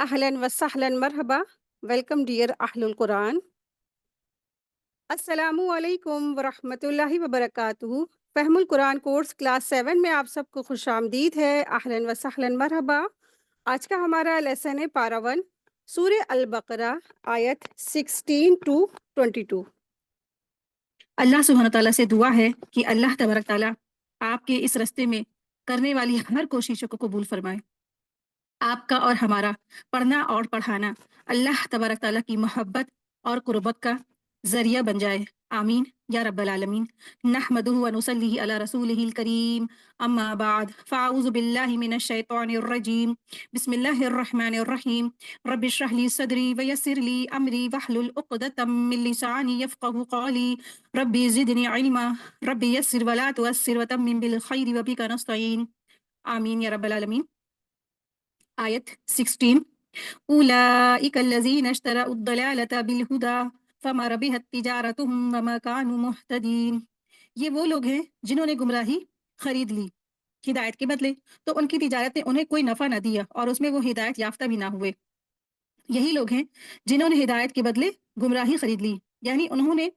أهلا وسهلا مرحبا. Welcome dear Ahlul Quran. السلام علیکم ورحمۃ اللہ وبرکاتہ. فہم القرآن کورس کلاس 7 میں آپ سب کو خوش آمدید ہے. اہلاً و سہلاً مرحبا. آج کا ہمارا لیسن ہے پارا 1 سورہ البقرہ آیت 16 to 22. اللہ سبحانہ تعالیٰ سے دعا ہے کہ اللہ تبارک تعالیٰ آپ کے اس رستے میں کرنے والی ہر کوششوں کو قبول فرمائے. آپ کا اور ہمارا پڑھنا اور پڑھانا اللہ تبارک تعالیٰ کی محبت اور قربت کا ذریعہ بن جائے. آمین یا رب العالمین. نحمدہ و نصلی علی رسولہ الکریم. اما بعد فاعوذ باللہ من الشیطان الرجیم. بسم اللہ الرحمن الرحیم. رب اشرح لی صدری ویسر لی امری واحلل عقدۃ من لسانی یفقہوا قولی. ربی زدنی علما. ربی یسر ولا تعسر وتمم بالخیر وبک نستعین. آمین یا رب العالمین. آیت 16. اولئک الذین اشتروا الضلالۃ بالہدی فما ربحت تجارتهم وما كانوا مہتدین. یہ وہ لوگ ہیں جنہوں نے گمراہی خرید لی ہدایت کے بدلے، تو ان کی تجارت نے انہیں کوئی نفع نہ دیا اور اس میں وہ ہدایت یافتہ بھی نہ ہوئے. یہی لوگ ہیں جنہوں نے ہدایت کے بدلے گمراہی خرید لی، یعنی انہوں نے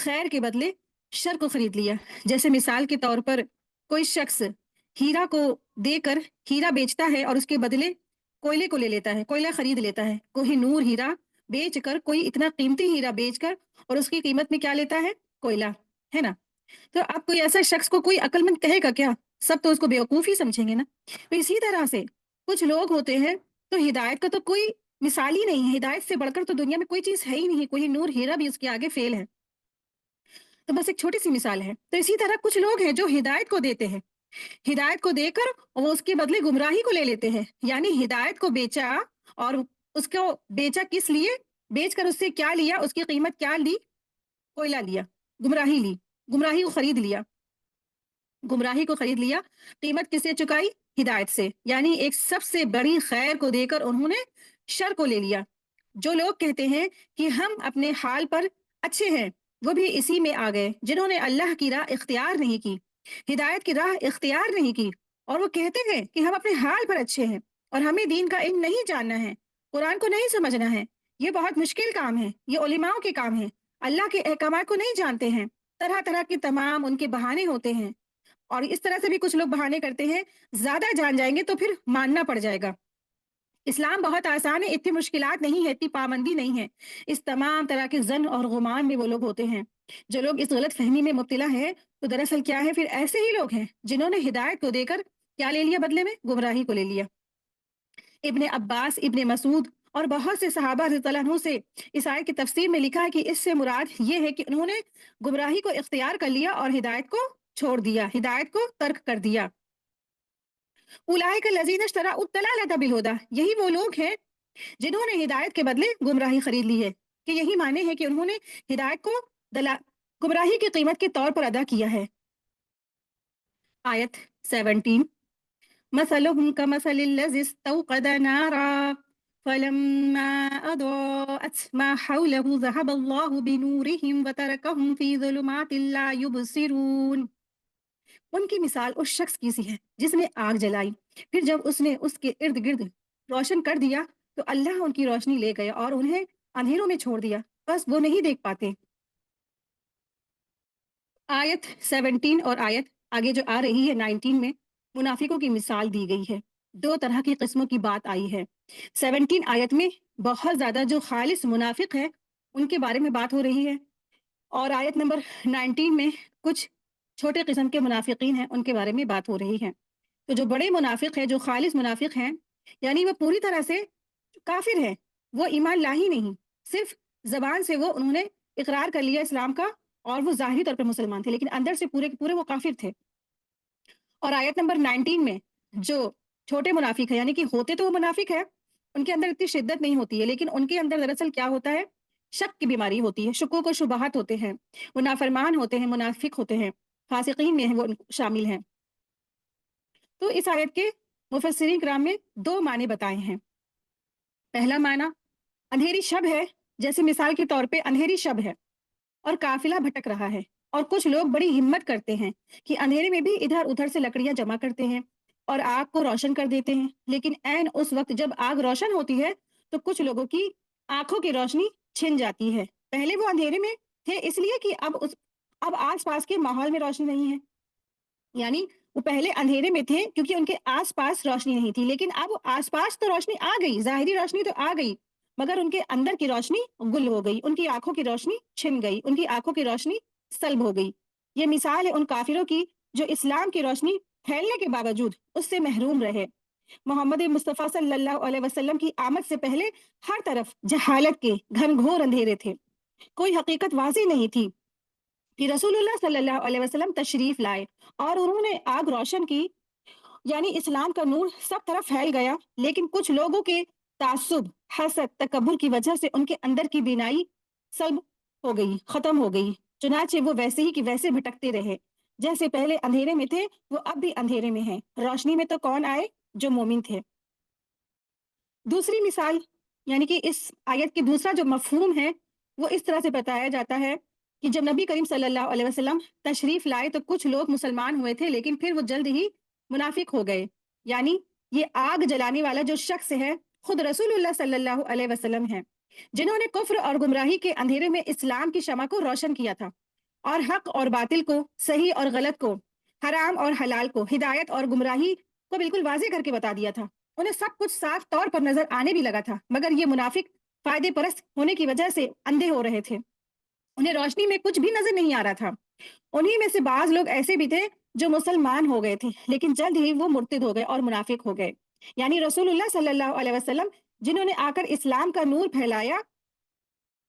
خیر کے بدلے شر کو خرید لیا. جیسے مثال کے طور پر کوئی شخص ہیرا کو دے کر ہیرا بیچتا ہے اور اس کے بدلے کوئلے کو لے لیتا ہے، کوئلہ خرید لیتا ہے. کوئی نور ہیرا بیچ کر، کوئی اتنا قیمتی ہیرا بیچ کر اور اس کی قیمت میں کیا لیتا ہے؟ کوئلہ، ہے نا. تو اب کوئی ایسا شخص کو کوئی عقل مند کہے گا کیا؟ سب تو اس کو بیوقوف ہی سمجھیں گے نا. تو اسی طرح سے کچھ لوگ ہوتے ہیں تو ہدایت کا تو کوئی مثال ہی نہیں ہے. ہدایت سے بڑھ کر تو دنیا میں کوئی چیز ہے ہی نہیں. کوئی نور ہیرا بھی اس کے آگے فیل ہے. تو بس ایک چھوٹی سی مثال ہے. تو اسی طرح کچھ لوگ ہیں جو ہدایت کو دیتے ہیں، ہدایت کو دے کر وہ اس کے بدلے گمراہی کو لے لیتے ہیں. یعنی ہدایت کو بیچا اور اس کو بیچا کس لیے؟ بیچ کر اس سے کیا لیا؟ اس کی قیمت کیا لی؟ کوئلہ لیا. گمراہی لی، گمراہی کو خرید لیا. گمراہی کو خرید لیا. قیمت کس سے چکائی؟ ہدایت سے. یعنی ایک سب سے بڑی خیر کو دے کر انہوں نے شر کو لے لیا. جو لوگ کہتے ہیں کہ ہم اپنے حال پر اچھے ہیں، وہ بھی اسی میں آ گئے. جنہوں نے اللہ کی راہ اختیار نہیں کی، ہدایت کی راہ اختیار نہیں کی، اور وہ کہتے ہیں کہ ہم اپنے حال پر اچھے ہیں اور ہمیں دین کا علم نہیں جاننا ہے، قرآن کو نہیں سمجھنا ہے، یہ بہت مشکل کام ہے، یہ علماؤں کے کام ہے، اللہ کے احکامات کو نہیں جانتے ہیں. طرح طرح کے تمام ان کے بہانے ہوتے ہیں. اور اس طرح سے بھی کچھ لوگ بہانے کرتے ہیں، زیادہ جان جائیں گے تو پھر ماننا پڑ جائے گا. اسلام بہت آسان ہے، اتنی مشکلات نہیں ہے، اتنی پابندی نہیں ہے. اس تمام طرح کے ظن اور گمان میں وہ لوگ ہوتے ہیں. جو لوگ اس غلط فہمی میں مبتلا ہیں تو دراصل کیا ہے؟ پھر ایسے ہی لوگ ہیں جنہوں نے ہدایت کو دے کر کیا لے لیا بدلے میں؟ گمراہی کو لے لیا. ابن عباس، ابن مسعود اور بہت سے صحابہ رضی اللہ عنہ سے اس آیت کی تفسیر میں لکھا ہے کہ اس سے مراد یہ ہے کہ انہوں نے گمراہی کو اختیار کر لیا اور ہدایت کو چھوڑ دیا، ہدایت کو ترک کر دیا. اولئک الذین اشتروا الضلالۃ بالہدی. یہی وہ لوگ ہیں جنہوں نے ہدایت کے بدلے گمراہی خرید لی ہے. کہ یہی معنی ہے کہ انہوں نے ہدایت کو گمراہی کی قیمت کے طور پر ادا کیا ہے. آیت 17. مثلهم كمثل الذي استوقد نارا فلما أضاءت ما حوله ذهب الله بنورهم وتركهم في ظلمات لا يبصرون. ان کی مثال اس شخص کی سی ہے جس نے آگ جلائی، پھر جب اس نے اس کے ارد گرد روشن کر دیا تو اللہ ان کی روشنی لے گیا اور انہیں اندھیروں میں چھوڑ دیا، بس وہ نہیں دیکھ پاتے. آیت 17 اور آیت آگے جو آ رہی ہے 19 میں منافقوں کی مثال دی گئی ہے. دو طرح کی قسموں کی بات آئی ہے. 17 آیت میں بہت زیادہ جو خالص منافق ہے ان کے بارے میں بات ہو رہی ہے، اور آیت نمبر 19 میں کچھ چھوٹے قسم کے منافقین ہیں ان کے بارے میں بات ہو رہی ہے. تو جو بڑے منافق ہیں، جو خالص منافق ہیں، یعنی وہ پوری طرح سے کافر ہیں، وہ ایمان لا ہی نہیں، صرف زبان سے وہ انہوں نے اقرار کر لیا اسلام کا اور وہ ظاہری طور پر مسلمان تھے، لیکن اندر سے پورے کے پورے وہ کافر تھے. اور آیت نمبر 19 میں جو چھوٹے منافق ہیں، یعنی کہ ہوتے تو وہ منافق ہے، ان کے اندر اتنی شدت نہیں ہوتی ہے، لیکن ان کے اندر دراصل کیا ہوتا ہے؟ شک کی بیماری ہوتی ہے، شکوک و شبہات ہوتے ہیں، وہ نافرمان ہوتے ہیں، منافق ہوتے ہیں، فاسقین میں وہ شامل ہیں. تو اس آیت کے مفسرین کرام میں دو معنی بتائے ہیں. پہلا معنی اندھیری شب ہے، جیسے مثال کے طور پہ اندھیری شب ہے اور قافلہ بھٹک رہا ہے، اور کچھ لوگ بڑی ہمت کرتے ہیں کہ اندھیرے میں بھی ادھر ادھر سے لکڑیاں جمع کرتے ہیں اور آگ کو روشن کر دیتے ہیں، لیکن عین اس وقت جب آگ روشن ہوتی ہے تو کچھ لوگوں کی آنکھوں کی روشنی چھن جاتی ہے۔ پہلے وہ اندھیرے میں تھے اس لیے کہ اب آس پاس کے ماحول میں روشنی نہیں ہے، یعنی وہ پہلے اندھیرے میں تھے کیونکہ ان کے آس پاس روشنی نہیں تھی، لیکن اب آس پاس تو روشنی آ گئی، ظاہری روشنی تو آ گئی، مگر ان کے اندر کی روشنی گل ہو گئی، ان کی آنکھوں کی روشنی چھن گئی، ان کی آنکھوں کی روشنی سلب ہو گئی۔ یہ مثال ہے ان کافروں کی جو اسلام کی روشنی پھیلنے کے باوجود اس سے محروم رہے۔ محمد مصطفیٰ صلی اللہ علیہ وسلم کی آمد سے پہلے ہر طرف جہالت کے گھن گھور اندھیرے تھے، کوئی حقیقت واضح نہیں تھی کہ رسول اللہ صلی اللہ علیہ وسلم تشریف لائے اور انہوں نے آگ روشن کی، یعنی اسلام کا نور سب طرف پھیل گیا، لیکن کچھ لوگوں کے تعصب، حسد، تکبر کی وجہ سے ان کے اندر کی بینائی سلب ہو گئی، ختم ہو گئی، چنانچہ وہ ویسے ہی کہ ویسے بھٹکتے رہے، جیسے پہلے اندھیرے میں تھے وہ اب بھی اندھیرے میں ہیں، روشنی میں تو کون آئے جو مومن تھے۔ دوسری مثال یعنی کہ اس آیت کی دوسرا جو مفہوم ہے وہ اس طرح سے بتایا جاتا ہے کہ جب نبی کریم صلی اللہ علیہ وسلم تشریف لائے تو کچھ لوگ مسلمان ہوئے تھے، لیکن پھر وہ جلد ہی منافق ہو گئے، یعنی یہ آگ جلانے والا جو شخص ہے خود رسول اللہ صلی اللہ علیہ وسلم ہے، جنہوں نے کفر اور گمراہی کے اندھیرے میں اسلام کی شمع کو روشن کیا تھا اور حق اور باطل کو، صحیح اور غلط کو، حرام اور حلال کو، ہدایت اور گمراہی کو بالکل واضح کر کے بتا دیا تھا۔ انہیں سب کچھ صاف طور پر نظر آنے بھی لگا تھا، مگر یہ منافق فائدے پرست ہونے کی وجہ سے اندھے ہو رہے تھے، انہیں روشنی میں کچھ بھی نظر نہیں آ رہا تھا۔ انہی میں سے بعض لوگ ایسے بھی تھے جو مسلمان ہو گئے تھے، لیکن جلد ہی وہ مرتد ہو گئے اور منافق ہو گئے، یعنی رسول اللہ صلی اللہ علیہ وسلم جنہوں نے آ کر اسلام کا نور پھیلایا،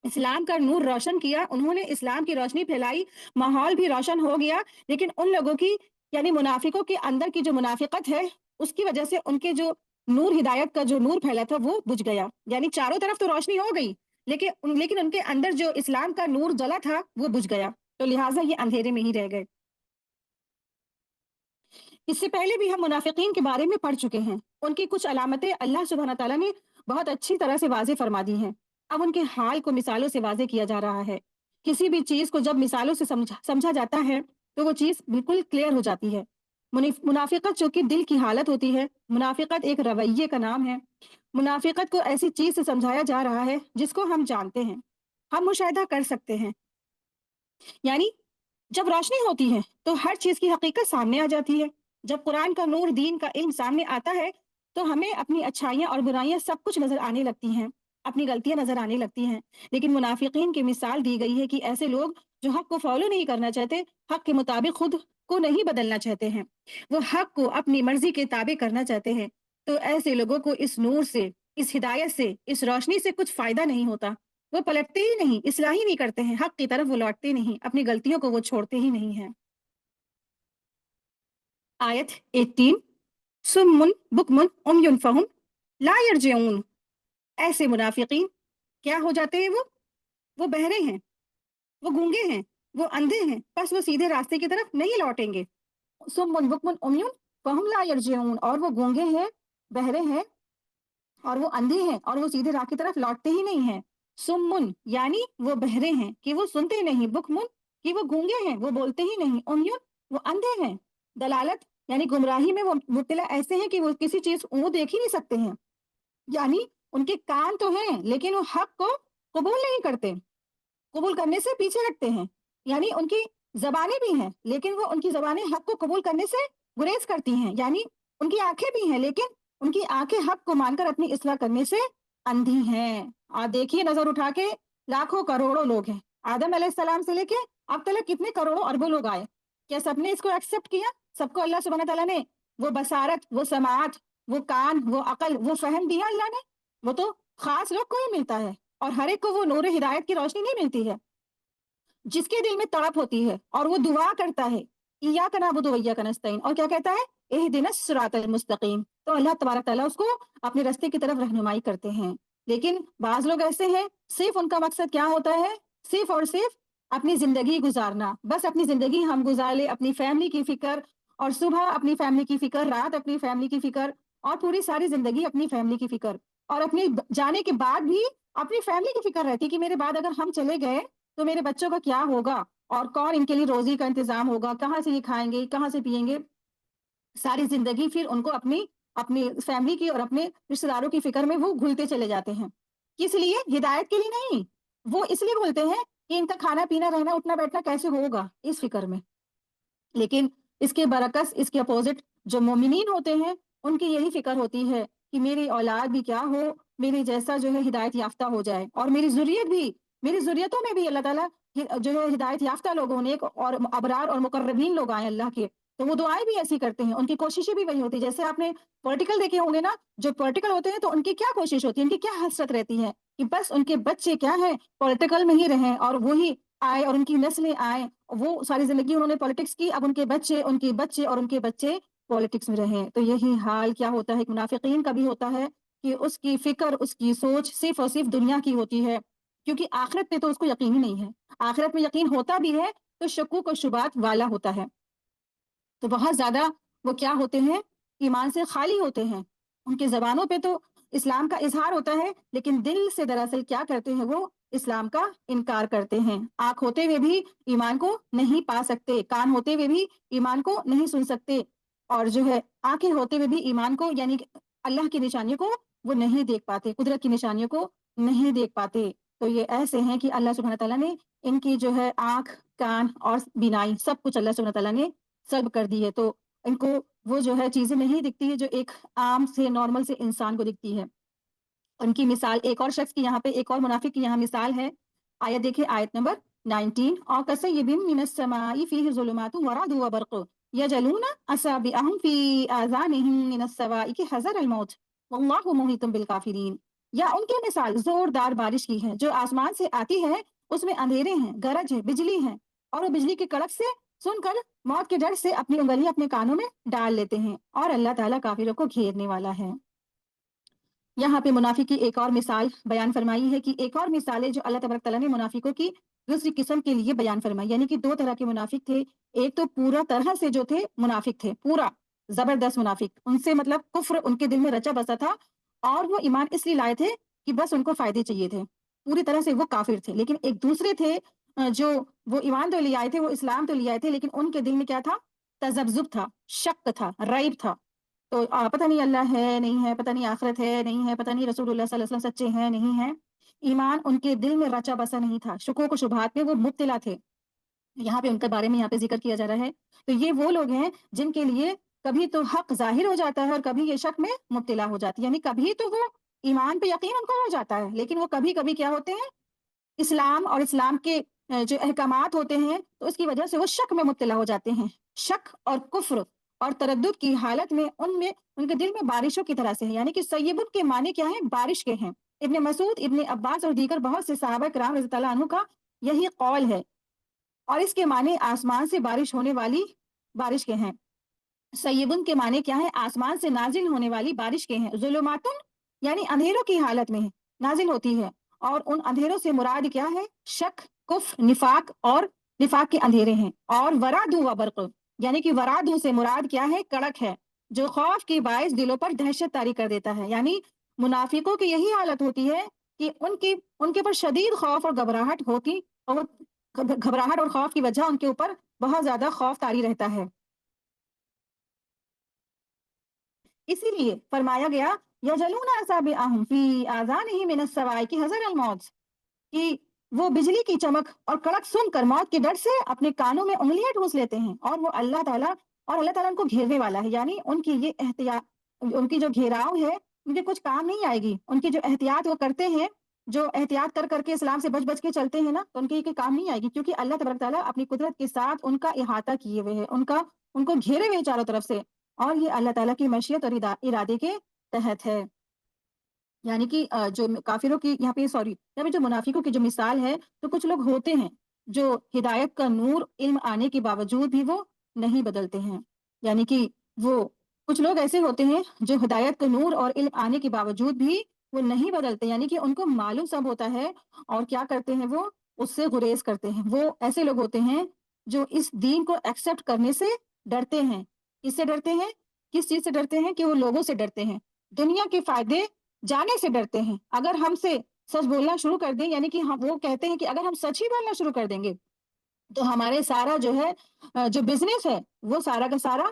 اسلام کا نور روشن کیا، انہوں نے اسلام کی روشنی پھیلائی، ماحول بھی روشن ہو گیا، لیکن ان لوگوں کی یعنی منافقوں کے اندر کی جو منافقت ہے اس کی وجہ سے ان کے جو نور، ہدایت کا جو نور پھیلا تھا وہ بجھ گیا، یعنی چاروں طرف تو روشنی ہو گئی لیکن ان کے اندر جو اسلام کا نور جلا تھا وہ بجھ گیا، تو لہٰذا یہ اندھیرے میں ہی رہ گئے۔ اس سے پہلے بھی ہم منافقین کے بارے میں پڑھ چکے ہیں، ان کی کچھ علامتیں اللہ سبحانہ تعالیٰ نے بہت اچھی طرح سے واضح فرما دی ہیں، اب ان کے حال کو مثالوں سے واضح کیا جا رہا ہے۔ کسی بھی چیز کو جب مثالوں سے سمجھا جاتا ہے تو وہ چیز بالکل کلیئر ہو جاتی ہے۔ منافقت جو کہ دل کی حالت ہوتی ہے، منافقت ایک رویے کا نام ہے، منافقت کو ایسی چیز سے سمجھایا جا رہا ہے جس کو ہم جانتے ہیں، ہم مشاہدہ کر سکتے ہیں، یعنی جب روشنی ہوتی ہے تو ہر چیز کی حقیقت سامنے آ جاتی ہے، جب قرآن کا نور، دین کا علم سامنے آتا ہے تو ہمیں اپنی اچھائیاں اور برائیاں سب کچھ نظر آنے لگتی ہیں، اپنی غلطیاں نظر آنے لگتی ہیں، لیکن منافقین کی مثال دی گئی ہے کہ ایسے لوگ جو حق کو فالو نہیں کرنا چاہتے، حق کے مطابق خود کو نہیں بدلنا چاہتے ہیں، وہ حق کو اپنی مرضی کے تابع کرنا چاہتے ہیں، تو ایسے لوگوں کو اس نور سے، اس ہدایت سے، اس روشنی سے کچھ فائدہ نہیں ہوتا، وہ پلٹتے ہی نہیں، اصلاح ہی نہیں کرتے ہیں، حق کی طرف وہ لوٹتے نہیں، اپنی غلطیوں کو وہ چھوڑتے ہی نہیں ہیں۔ آیت 18، سمن بکمن عمیٌ فہم لا یرجعون، ایسے منافقین کیا ہو جاتے ہیں، وہ بہرے ہیں، وہ گونگے ہیں، وہ اندھے ہیں، بس وہ سیدھے راستے کی طرف نہیں لوٹیں گے۔ سمن بکمن عمیٌ فہم لا یرجعون، اور وہ گونگے ہیں، بہرے ہیں، اور وہ اندھے ہیں، اور وہ سیدھے راہ کی طرف لوٹتے ہی نہیں ہیں۔ سمن یعنی وہ بہرے ہیں کہ وہ سنتے نہیں، بکمن کہ وہ گونگے ہیں، وہ بولتے ہی نہیں، عمیٌ وہ اندھے ہیں۔ دلالت یعنی گمراہی میں وہ مبتلا ایسے ہیں کہ وہ کسی چیز وہ دیکھ ہی نہیں سکتے ہیں، یعنی ان کے کان تو ہیں لیکن وہ حق کو قبول نہیں کرتے، قبول کرنے سے پیچھے رکھتے ہیں، یعنی ان کی زبانیں بھی ہیں لیکن وہ ان کی زبانیں حق کو قبول کرنے سے گریز کرتی ہیں، یعنی ان کی آنکھیں بھی ہیں لیکن ان کی آنکھیں حق کو مان کر اپنی اصلاح کرنے سے اندھی ہیں۔ اور دیکھیے نظر اٹھا کے لاکھوں کروڑوں لوگ ہیں، آدم علیہ السلام سے لے کے اب تک کتنے کروڑوں اربوں لوگ آئے، کیا سب نے اس کو ایکسپٹ کیا؟ سب کو اللہ سبحانہ تعالیٰ نے وہ بصارت، وہ سماعت، وہ کان، وہ عقل، وہ فہم دیا اللہ نے؟ وہ تو خاص لوگ کو ہی ملتا ہے، اور ہر ایک کو وہ نور ہدایت کی روشنی نہیں ملتی ہے۔ جس کے دل میں تڑپ ہوتی ہے اور وہ دعا کرتا ہے ایاک نعبد و ایاک نستعین، اور کیا کہتا ہے اہدنا الصراط المستقیم، تو اللہ تبارک تعالیٰ اس کو اپنے راستے کی طرف رہنمائی کرتے ہیں۔ لیکن بعض لوگ ایسے ہیں صرف ان کا مقصد کیا ہوتا ہے، صرف اور صرف اپنی زندگی گزارنا، بس اپنی زندگی ہم گزار لے، اپنی فیملی کی فکر، اور صبح اپنی فیملی کی فکر، رات اپنی فیملی کی فکر، اور پوری ساری زندگی اپنی فیملی کی فکر، اور اپنی جانے کے بعد بھی اپنی فیملی کی فکر رہتی کہ میرے بعد اگر ہم چلے گئے تو میرے بچوں کا کیا ہوگا، اور کون ان کے لیے روزی کا انتظام ہوگا، کہاں سے یہ کھائیں گے، کہاں سے پیئیں گے۔ ساری زندگی پھر ان کو اپنی اپنی فیملی کی اور اپنے رشتے داروں کی فکر میں وہ گھلتے چلے جاتے ہیں. کس لیے؟ ہدایت کے لیے نہیں. وہ اس لیے بولتے ہیں کہ ان کا کھانا پینا رہنا اٹھنا بیٹھنا کیسے ہوگا اس فکر میں. لیکن اس کے برعکس اس کے اپوزٹ جو مومنین ہوتے ہیں ان کی یہی فکر ہوتی ہے کہ میری اولاد بھی کیا ہو، میری جیسا جو ہے ہدایت یافتہ ہو جائے، اور میری ذریت بھی، میری ذریتوں میں بھی اللہ تعالیٰ جو ہے ہدایت یافتہ لوگوں نے اور ابرار اور مقربین لوگ آئے اللہ کے، تو وہ دعائیں بھی ایسی کرتے ہیں. ان کی کوششیں بھی وہی ہوتی ہے. جیسے آپ نے پولیٹیکل دیکھے ہوں گے نا، جو پولیٹیکل ہوتے ہیں تو ان کی کیا کوشش ہوتی ہے، ان کی کیا حسرت رہتی ہے کہ بس ان کے بچے کیا ہے پولیٹیکل میں ہی رہیں اور وہی آئے اور ان کی نسلیں آئیں. وہ ساری زندگی انہوں نے پالیٹکس کی، اب ان کے بچے ان کے بچے اور ان کے بچے پالیٹکس میں رہیں. تو یہی حال کیا ہوتا ہے، منافقین کا بھی ہوتا ہے کہ اس کی فکر اس کی سوچ صرف اور صرف دنیا کی ہوتی ہے، کیونکہ آخرت پہ تو اس کو یقین ہی نہیں ہے. آخرت میں یقین ہوتا بھی ہے تو شکوک و شبہات والا ہوتا ہے. تو بہت زیادہ وہ کیا ہوتے ہیں، ایمان سے خالی ہوتے ہیں. ان کے زبانوں پہ تو اسلام کا اظہار ہوتا ہے لیکن دل سے دراصل کیا کرتے ہیں، وہ اسلام کا انکار کرتے ہیں. آنکھ ہوتے ہوئے بھی ایمان کو نہیں پا سکتے، کان ہوتے ہوئے بھی ایمان کو نہیں سن سکتے، اور جو ہے آنکھیں ہوتے ہوئے بھی ایمان کو یعنی کہ اللہ کی نشانیوں کو وہ نہیں دیکھ پاتے، قدرت کی نشانیوں کو نہیں دیکھ پاتے. تو یہ ایسے ہیں کہ اللہ سبحانہ تعالیٰ نے ان کی جو ہے آنکھ، کان اور بینائی سب کچھ اللہ سبحانہ تعالیٰ نے سلب کر دی ہے. تو ان کو وہ جو ہے چیزیں نہیں دکھتی ہے جو ایک عام سے نارمل سے انسان کو دکھتی ہے. ان کی مثال ایک اور شخص کی یہاں پہ، ایک اور منافق کی یہاں مثال ہے. آیت دیکھیں، آیت نمبر 19. اور کَصَیِّبٍ مِّنَ السَّمَاءِ فِیهِ ظُلُمَاتٌ وَرَعْدٌ وَبَرْقٌ یَجْعَلُونَ أَصَابِعَهُمْ فِی آذَانِهِم مِّنَ الصَّوَاعِقِ حَذَرَ الْمَوْتِ وَاللَّهُ مُحِيطٌ بِالْکَافِرِینَ. یا ان کی مثال زوردار بارش کی ہے جو آسمان سے آتی ہے، اس میں اندھیرے ہیں، گرج ہے، بجلی ہے، اور وہ بجلی کی کڑک سے سن کر موت کے ڈر سے اپنی انگلیاں اپنے کانوں میں ڈال لیتے ہیں، اور اللہ تعالیٰ کافروں کو گھیرنے والا ہے. یہاں پہ منافق کی ایک اور مثال بیان فرمائی ہے کہ ایک اور مثال ہے جو اللہ تبارک تعالیٰ نے منافقوں کی دوسری قسم کے لیے بیان فرمائی. یعنی کہ دو طرح کے منافق تھے. ایک تو پورا طرح سے جو تھے منافق تھے، پورا زبردست منافق، ان سے مطلب کفر ان کے دل میں رچا بسا تھا، اور وہ ایمان اس لیے لائے تھے کہ بس ان کو فائدے چاہیے تھے، پوری طرح سے وہ کافر تھے. لیکن ایک دوسرے تھے جو وہ ایمان تو لے آئے تھے، وہ اسلام تو لے آئے تھے، لیکن ان کے دل میں کیا تھا؟ تذبذب تھا، شک تھا، ریب تھا. تو پتہ نہیں اللہ ہے نہیں ہے، پتہ نہیں آخرت ہے نہیں ہے، پتہ نہیں رسول اللہ صلی اللہ علیہ وسلم سچے ہیں نہیں ہیں. ایمان ان کے دل میں رچا بسا نہیں تھا، شکوک و شبہات میں وہ مبتلا تھے. یہاں پہ ان کے بارے میں یہاں پہ ذکر کیا جا رہا ہے. تو یہ وہ لوگ ہیں جن کے لیے کبھی تو حق ظاہر ہو جاتا ہے اور کبھی یہ شک میں مبتلا ہو جاتی ہے. یعنی کبھی تو وہ ایمان پہ یقین ان کو ہو جاتا ہے، لیکن وہ کبھی کبھی کیا ہوتے ہیں، اسلام اور اسلام کے جو احکامات ہوتے ہیں تو اس کی وجہ سے وہ شک میں مبتلا ہو جاتے ہیں. شک اور کفر اور تردد کی حالت میں ان کے دل میں بارشوں کی طرح سے ہے. یعنی کہ سیبن کے معنی کیا ہیں؟ بارش کے ہیں. ابن مسعود، ابن عباس اور دیگر بہت سے صحابہ کرام رضی اللہ عنہ کا یہی قول ہے، اور اس کے معنی آسمان سے بارش ہونے والی بارش کے ہیں. سیبن کے معنی کیا ہے؟ آسمان سے نازل ہونے والی بارش کے ہیں. ظلماتن یعنی اندھیروں کی حالت میں نازل ہوتی ہے، اور ان اندھیروں سے مراد کیا ہے؟ شک، کفر، نفاق اور نفاق کے اندھیرے ہیں. اور ورادو و برق یعنی کہ ورادو سے مراد کیا ہے؟ کڑک ہے، جو خوف کی باعث دلوں پر دہشت طاری کر دیتا ہے. یعنی منافقوں کی یہی حالت ہوتی ہے کہ ان کے پر شدید خوف اور گھبراہٹ ہوتی، اور گھبراہٹ اور خوف کی وجہ ان کے اوپر بہت زیادہ خوف طاری رہتا ہے. اسی لیے فرمایا گیا یجلون اصابعهم فی آذانہم من الصواعق حذر الموت، کہ وہ بجلی کی چمک اور کڑک سن کر موت کے ڈر سے اپنے کانوں میں انگلیاں ٹھوس لیتے ہیں، اور وہ اللہ تعالیٰ ان کو گھیرنے والا ہے. یعنی ان کی یہ احتیاط، ان کی جو گھیراؤ ہے ان کے کچھ کام نہیں آئے گی. ان کی جو احتیاط وہ کرتے ہیں، جو احتیاط کر کر کے اسلام سے بچ بچ کے چلتے ہیں نا، تو ان کی کام نہیں آئے گی، کیونکہ اللہ تبارک تعالیٰ اپنی قدرت کے ساتھ ان کا احاطہ کیے ہوئے ہے، ان کو گھیرے ہوئے چاروں طرف سے، اور یہ اللہ تعالیٰ کی مشیت اور ارادے کے تحت ہے. یعنی کہ جو کافروں کی یہاں پہ یہاں پہ جو منافقوں کی جو مثال ہے، تو کچھ لوگ ہوتے ہیں جو ہدایت کا نور علم آنے کے باوجود بھی وہ نہیں بدلتے ہیں. یعنی کہ وہ کچھ لوگ ایسے ہوتے ہیں جو ہدایت کا نور اور علم آنے کے باوجود بھی وہ نہیں بدلتے. یعنی کہ ان کو معلوم سب ہوتا ہے، اور کیا کرتے ہیں، وہ اس سے گریز کرتے ہیں. وہ ایسے لوگ ہوتے ہیں جو اس دین کو ایکسپٹ کرنے سے ڈرتے ہیں. کس سے ڈرتے ہیں؟ کس چیز سے ڈرتے ہیں؟ کہ وہ لوگوں سے ڈرتے ہیں، دنیا کے فائدے جانے سے ڈرتے ہیں. اگر ہم سے سچ بولنا شروع کر دیں، یعنی کہ وہ کہتے ہیں کہ اگر ہم سچ ہی بولنا شروع کر دیں گے تو ہمارے سارا جو ہے جو بزنس ہے وہ سارا کا سارا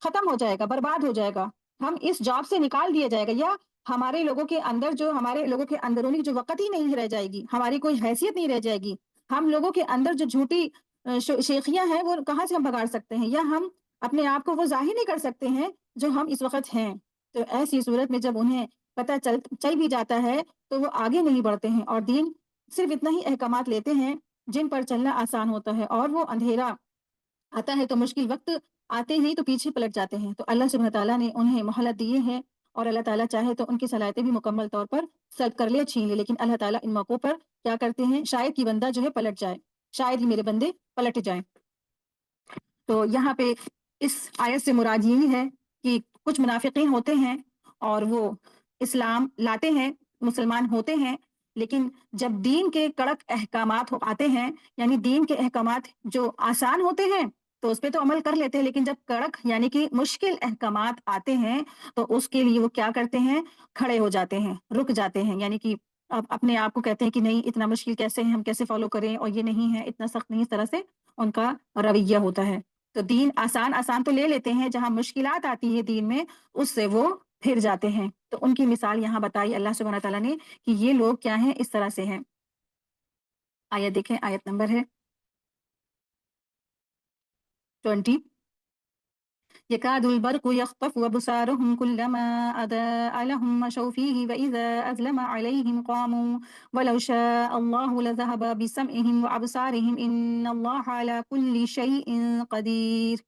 ختم ہو جائے گا، برباد ہو جائے گا، ہم اس جاب سے نکال دیا جائے گا، یا ہمارے لوگوں کے اندر جو ہمارے لوگوں کے اندرونی جو وقت ہی نہیں رہ جائے گی، ہماری کوئی حیثیت نہیں رہ جائے گی، ہم لوگوں کے اندر جو جھوٹی شیخیاں ہیں وہ کہاں سے ہم بگاڑ سکتے ہیں، یا ہم اپنے آپ کو وہ ظاہر نہیں کر سکتے ہیں جو ہم اس وقت ہیں۔ تو ایسی صورت میں جب انہیں پتہ چل بھی جاتا ہے تو وہ آگے نہیں بڑھتے ہیں، اور دین صرف اتنا ہی احکامات لیتے ہیں جن پر چلنا آسان ہوتا ہے، اور وہ اندھیرا آتا ہے تو مشکل وقت آتے ہی تو پیچھے پلٹ جاتے ہیں۔ تو اللہ سبحانہ تعالیٰ نے انہیں مہلت دیے ہیں، اور اللہ تعالیٰ چاہے تو ان کی صلاحیتیں بھی مکمل طور پر سلب کر لے، چھین لے، لیکن اللہ تعالیٰ ان موقعوں پر کیا کرتے ہیں، شاید کہ بندہ جو ہے پلٹ جائے، شاید ہی میرے بندے پلٹ جائیں۔ تو یہاں پہ اس آیت سے مراد یہی ہے کہ کچھ منافقین ہوتے ہیں اور وہ اسلام لاتے ہیں، مسلمان ہوتے ہیں، لیکن جب دین کے کڑک احکامات آتے ہیں، یعنی دین کے احکامات جو آسان ہوتے ہیں تو اس پہ تو عمل کر لیتے ہیں، لیکن جب کڑک یعنی کہ مشکل احکامات آتے ہیں تو اس کے لیے وہ کیا کرتے ہیں، کھڑے ہو جاتے ہیں، رک جاتے ہیں، یعنی کہ اپنے آپ کو کہتے ہیں کہ نہیں اتنا مشکل کیسے ہے، ہم کیسے فالو کریں، اور یہ نہیں ہے اتنا سخت نہیں، اس طرح سے ان کا رویہ ہوتا ہے۔ تو دین آسان آسان تو لے لیتے ہیں، جہاں مشکلات آتی ہے دین میں اس سے وہ پھر جاتے ہیں۔ تو ان کی مثال یہاں بتائی اللہ سبحانہ تعالیٰ نے کہ یہ لوگ کیا ہیں، اس طرح سے ہیں۔ آیت دیکھیں، آیت نمبر ہے 20۔ يكاد البرق يخطف أبصارهم كلما أضاء لهم مشوا فيه وإذا أظلم عليهم قاموا ولو شاء الله لذهب بسمعهم وأبصارهم إن الله على كل شيء قدير۔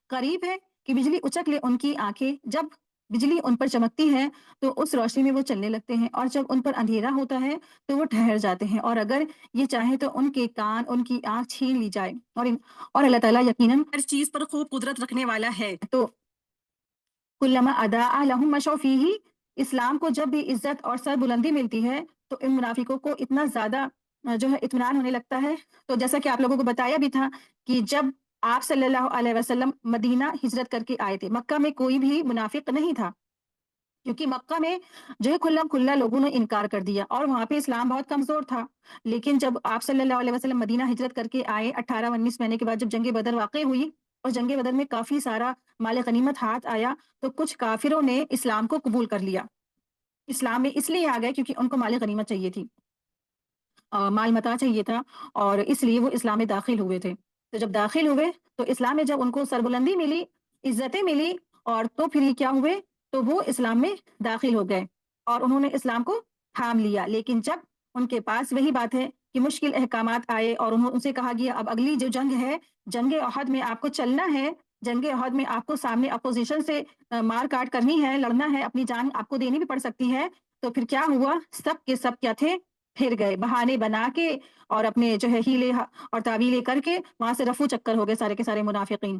قریب ہے کہ بجلی اچک لے ان کی آنکھیں، جب بجلی ان پر چمکتی ہے تو اس روشنی میں وہ چلنے لگتے ہیں، اور جب ان پر اندھیرا ہوتا ہے تو وہ ٹھہر جاتے ہیں، اور اگر یہ چاہے تو ان کے کان، ان کی آنکھ چھین لی جائے، اور اللہ تعالیٰ یقیناً ہر چیز پر خوب قدرت رکھنے والا ہے۔ تو کلما اضاء لهم مشوا فیہ، اسلام کو جب بھی عزت اور سر بلندی ملتی ہے تو ان منافقوں کو اتنا زیادہ جو ہے اطمینان ہونے لگتا ہے۔ تو جیسا کہ آپ لوگوں کو بتایا بھی تھا کہ جب آپ صلی اللہ علیہ وسلم مدینہ ہجرت کر کے آئے تھے، مکہ میں کوئی بھی منافق نہیں تھا، کیونکہ مکہ میں جو ہے کھلا کھلا لوگوں نے انکار کر دیا، اور وہاں پہ اسلام بہت کمزور تھا۔ لیکن جب آپ صلی اللہ علیہ وسلم مدینہ ہجرت کر کے آئے، 18-19 مہینے کے بعد جب جنگ بدر واقع ہوئی، اور جنگ بدر میں کافی سارا مال غنیمت ہاتھ آیا، تو کچھ کافروں نے اسلام کو قبول کر لیا۔ اسلام میں اس لیے آ گئے کیونکہ ان کو مال غنیمت چاہیے تھی، مال متاع چاہیے تھا، اور اس لیے وہ اسلام میں داخل ہوئے تھے۔ تو جب داخل ہوئے تو اسلام میں جب ان کو سربلندی ملی، عزتیں ملی، اور تو پھر یہ کیا ہوئے، تو وہ اسلام میں داخل ہو گئے اور انہوں نے اسلام کو تھام لیا۔ لیکن جب ان کے پاس وہی بات ہے کہ مشکل احکامات آئے اور ان سے کہا گیا اب اگلی جو جنگ ہے، جنگ احد میں آپ کو چلنا ہے، جنگ احد میں آپ کو سامنے اپوزیشن سے مار کاٹ کرنی ہے، لڑنا ہے، اپنی جان آپ کو دینی بھی پڑ سکتی ہے، تو پھر کیا ہوا، سب کے سب کیا تھے، پھر گئے بہانے بنا کے، اور اپنے جو ہے ہیلے اور تعویلیں کر کے وہاں سے رفو چکر ہو گئے سارے کے سارے منافقین۔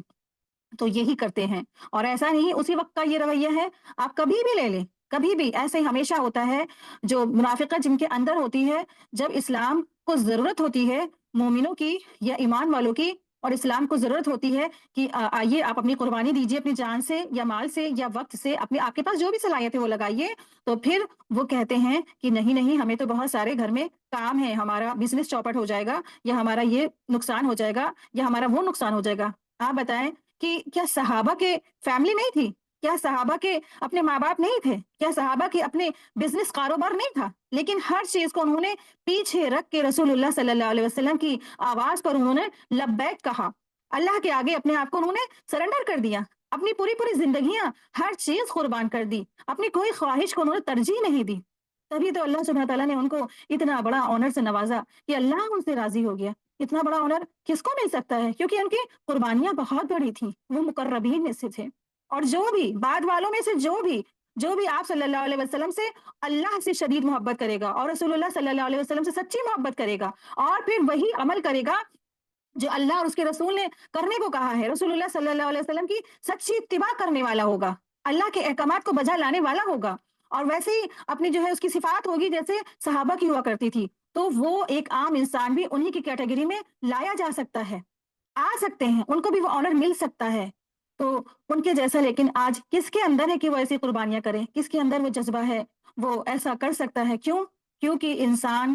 تو یہی کرتے ہیں، اور ایسا نہیں اسی وقت کا یہ رویہ ہے، آپ کبھی بھی لے لیں، کبھی بھی ایسے ہی ہمیشہ ہوتا ہے۔ جو منافقت جن کے اندر ہوتی ہے، جب اسلام کو ضرورت ہوتی ہے مومنوں کی یا ایمان والوں کی، اور اسلام کو ضرورت ہوتی ہے کہ آئیے آپ اپنی قربانی دیجیے اپنی جان سے یا مال سے یا وقت سے، اپنے آپ کے پاس جو بھی صلاحیت ہے وہ لگائیے، تو پھر وہ کہتے ہیں کہ نہیں نہیں، ہمیں تو بہت سارے گھر میں کام ہے، ہمارا بزنس چوپٹ ہو جائے گا، یا ہمارا یہ نقصان ہو جائے گا، یا ہمارا وہ نقصان ہو جائے گا۔ آپ بتائیں کہ کیا صحابہ کے فیملی نہیں تھی؟ کیا صحابہ کے اپنے ماں باپ نہیں تھے؟ کیا صحابہ کے اپنے بزنس کاروبار نہیں تھا؟ لیکن ہر چیز کو انہوں نے پیچھے رکھ کے رسول اللہ صلی اللہ علیہ وسلم کی آواز پر انہوں نے لبیک کہا، اللہ کے آگے اپنے آپ کو انہوں نے سرنڈر کر دیا، اپنی پوری پوری زندگیاں ہر چیز قربان کر دی، اپنی کوئی خواہش کو انہوں نے ترجیح نہیں دی۔ تبھی تو اللہ سبحانہ تعالیٰ نے ان کو اتنا بڑا آنر سے نوازا کہ اللہ ان سے راضی ہو گیا۔ اتنا بڑا آنر کس کو مل سکتا ہے؟ کیونکہ ان کی قربانیاں بہت بڑی تھیں، وہ مقربین میں سے تھے، اور جو بھی بعد والوں میں سے جو بھی آپ صلی اللہ علیہ وسلم سے اللہ سے شدید محبت کرے گا، اور رسول اللہ صلی اللہ علیہ وسلم سے سچی محبت کرے گا، اور پھر وہی عمل کرے گا جو اللہ اور اس کے رسول نے کرنے کو کہا ہے، رسول اللہ صلی اللہ علیہ وسلم کی سچی اتباع کرنے والا ہوگا، اللہ کے احکامات کو بجا لانے والا ہوگا، اور ویسے ہی اپنی جو ہے اس کی صفات ہوگی جیسے صحابہ کی ہوا کرتی تھی، تو وہ ایک عام انسان بھی انہی کی کیٹیگری میں لایا جا سکتا ہے، آ سکتے ہیں، ان کو بھی وہ آنر مل سکتا ہے۔ تو ان کے جیسا لیکن آج کس کے اندر ہے کہ وہ ایسی قربانیاں کرے؟ کس کے اندر وہ جذبہ ہے وہ ایسا کر سکتا ہے؟ کیوں؟ کیونکہ انسان